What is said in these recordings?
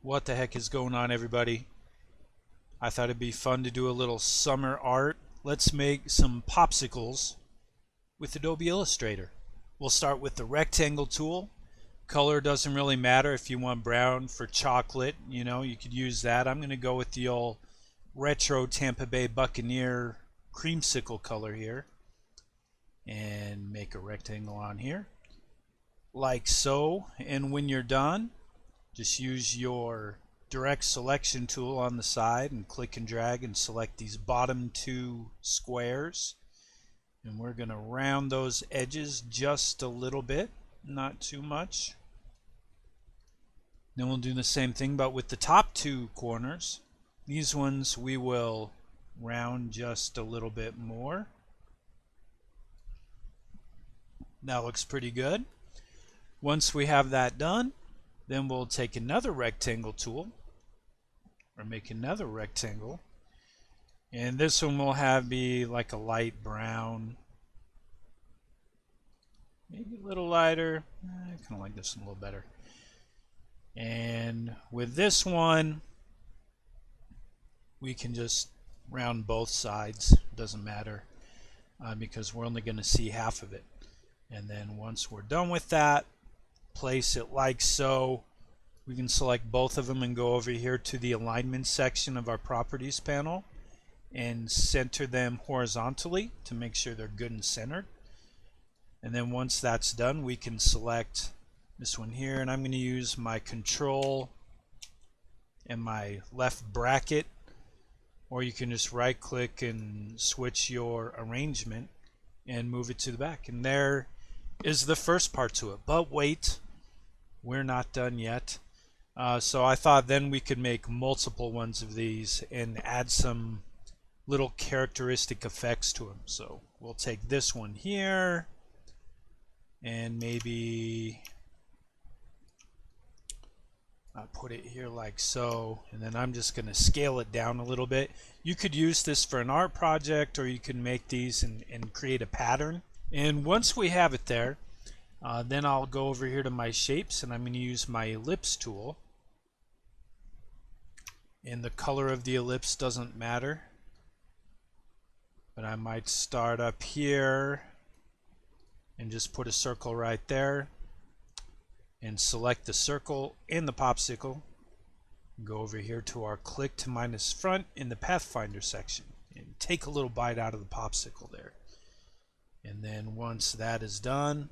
What the heck is going on, everybody? I thought it'd be fun to do a little summer art. Let's make some popsicles with Adobe Illustrator. We'll start with the rectangle tool. Color doesn't really matter. If you want brown for chocolate, you could use that. I'm going to go with the old retro Tampa Bay Buccaneer creamsicle color here and make a rectangle on here like so. And when you're done, just use your direct selection tool on the side and click and drag and select these bottom two squares, and we're going to round those edges just a little bit, not too much. Then we'll do the same thing but with the top two corners. These ones we will round just a little bit more. That looks pretty good. Once we have that done, then we'll take another rectangle tool, or make another rectangle, and this one will be like a light brown, maybe a little lighter. I kind of like this one a little better. And with this one, we can just round both sides. Doesn't matter because we're only going to see half of it. And then once we're done with that, place it like so. We can select both of them and go over here to the alignment section of our properties panel and center them horizontally to make sure they're good and centered. And then once that's done, we can select this one here, and I'm going to use my control and my left bracket, or you can just right click and switch your arrangement and move it to the back. And there is the first part to it. But wait, we're not done yet. So I thought then we could make multiple ones of these and add some little characteristic effects to them. So we'll take this one here and maybe put it here like so, and then I'm just going to scale it down a little bit. You could use this for an art project, or you can make these and create a pattern. And once we have it there, then I'll go over here to my shapes, and I'm going to use my ellipse tool. And the color of the ellipse doesn't matter, but I might start up here and just put a circle right there and select the circle in the popsicle. Go over here to our click to minus front in the Pathfinder section and take a little bite out of the popsicle there. And then once that is done,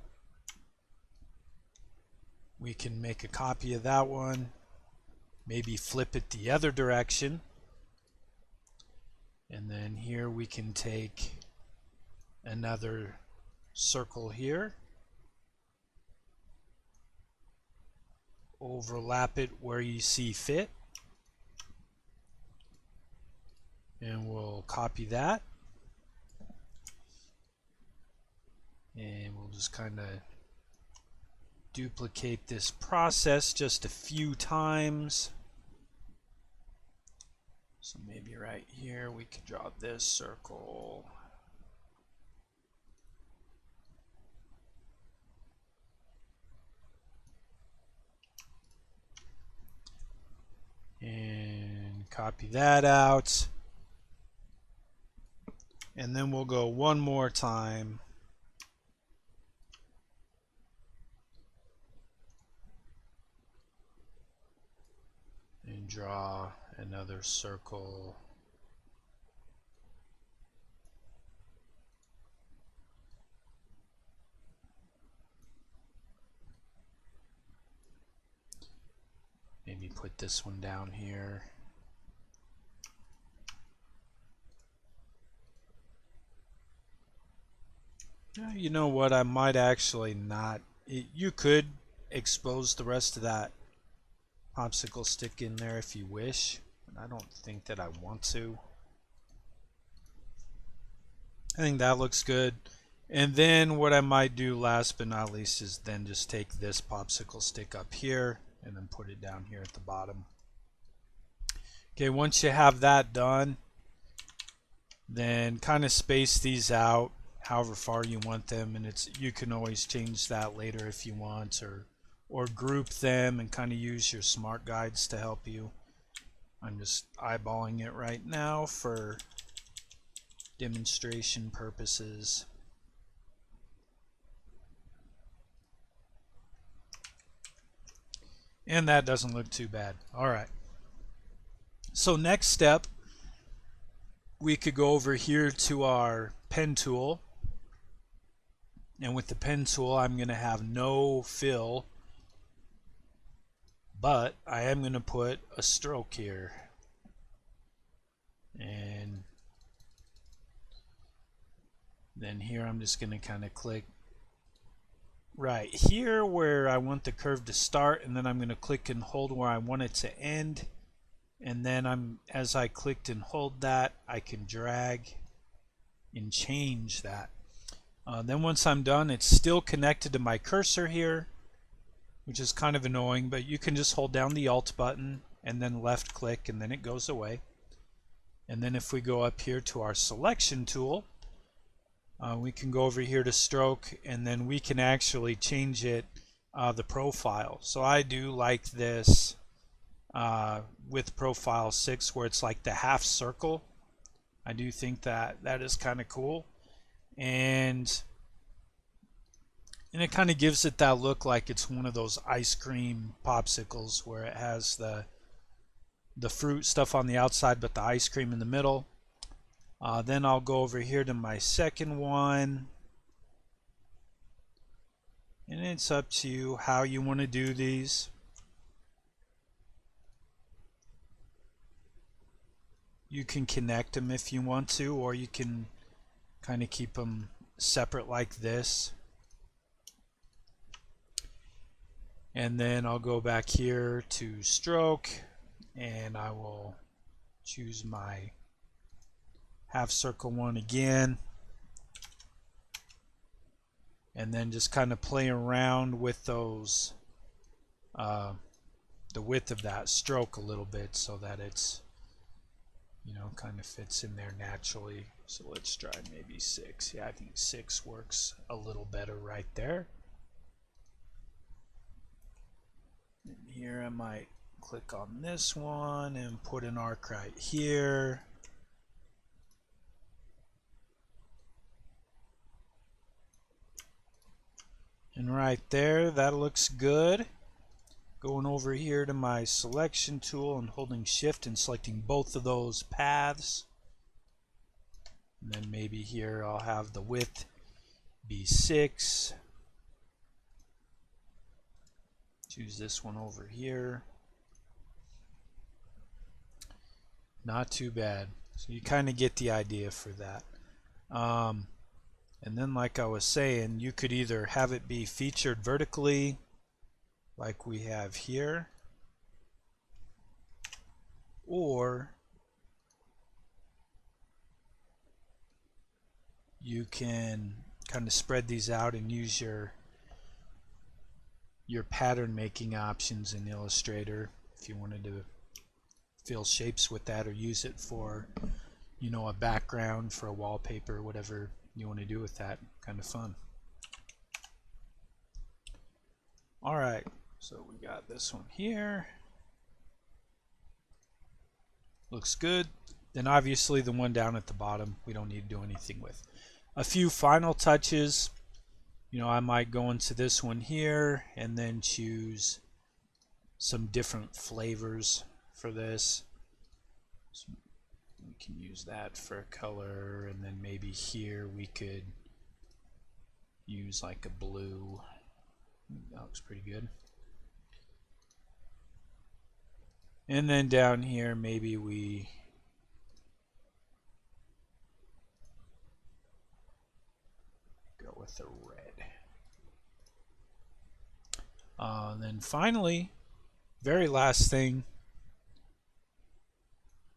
we can make a copy of that one, maybe flip it the other direction, and then here we can take another circle here, overlap it where you see fit, and we'll copy that, and we'll just kind of duplicate this process just a few times. So maybe right here we could draw this circle. And copy that out. And then we'll go one more time. And draw another circle. Maybe put this one down here. You know what, I might actually not. You could expose the rest of that popsicle stick in there if you wish, but I don't think that I want to. I think that looks good. And then what I might do last but not least is then just take this popsicle stick up here and then put it down here at the bottom. Okay, once you have that done, then kind of space these out however far you want them, and you can always change that later if you want, or or group them and kind of use your smart guides to help you. I'm just eyeballing it right now for demonstration purposes. And that doesn't look too bad. All right. So next step, we could go over here to our pen tool. And with the pen tool, I'm going to have no fill, but I am going to put a stroke here. And then here I'm just going to kind of click right here where I want the curve to start, and then I'm going to click and hold where I want it to end. And then as I clicked and hold that, I can drag and change that. Then once I'm done, it's still connected to my cursor here, which is kind of annoying, but you can just hold down the Alt button and then left click and then it goes away. And then if we go up here to our selection tool, we can go over here to stroke, and then we can actually change it, the profile. So I do like this with profile 6 where it's like the half circle. I do think that is kind of cool, and it kind of gives it that look like it's one of those ice cream popsicles where it has the fruit stuff on the outside but the ice cream in the middle. Then I'll go over here to my second one, and it's up to you how you want to do these. You can connect them if you want to, or you can kind of keep them separate like this. And then I'll go back here to stroke, and I will choose my half circle one again, and then just kind of play around with those the width of that stroke a little bit so that it's, you know, kind of fits in there naturally. So let's try maybe 6. Yeah, I think 6 works a little better right there. And here I might click on this one and put an arc right here. And right there, that looks good. Going over here to my selection tool and holding shift and selecting both of those paths. And then maybe here I'll have the width be 6. Choose this one over here. Not too bad. So you kind of get the idea for that. And then like I was saying, you could either have it be featured vertically like we have here, or you can kind of spread these out and use your pattern making options in Illustrator if you wanted to fill shapes with that, or use it for, you know, a background for a wallpaper, whatever you want to do with that. Kind of fun. Alright, so we got this one here. Looks good. Then obviously the one down at the bottom we don't need to do anything with. A few final touches. You know, I might go into this one here and then choose some different flavors for this. So we can use that for color, and then maybe here we could use like a blue. That looks pretty good. And then down here maybe we go with the red. Then finally, very last thing,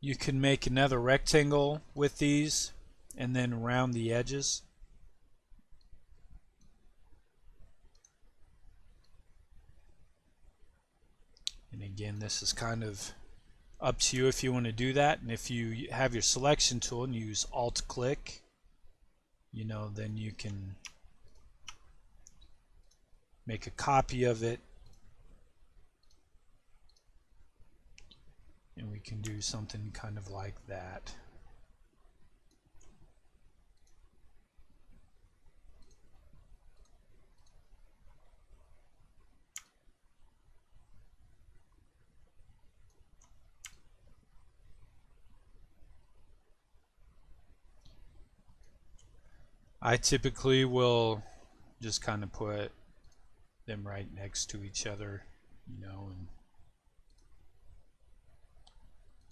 you can make another rectangle with these and then round the edges. And again, this is kind of up to you if you want to do that. And if you have your selection tool and you use Alt click, you know, then you can make a copy of it we can do something kind of like that. I typically will just kind of put them right next to each other, you know, and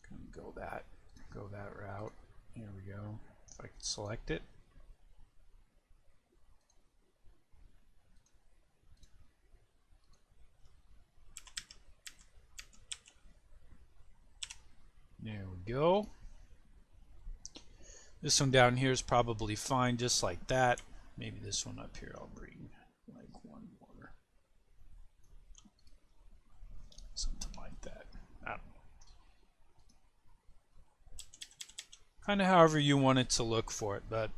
kind of go that route. Here we go. If I can select it. There we go. This one down here is probably fine, just like that. Maybe this one up here I'll bring like one more. Something like that. I don't know. Kind of however you want it to look for it, but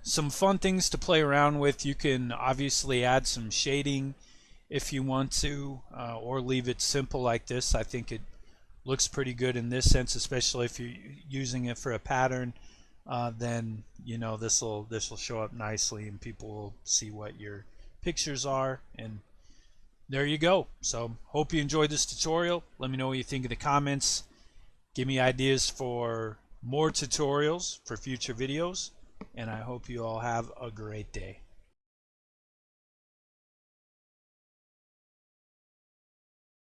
some fun things to play around with. You can obviously add some shading if you want to, or leave it simple like this. I think it looks pretty good in this sense, especially if you're using it for a pattern. Then you know this will show up nicely and people will see what your pictures are, and there you go. So hope you enjoyed this tutorial. Let me know what you think in the comments. Give me ideas for more tutorials for future videos, and I hope you all have a great day.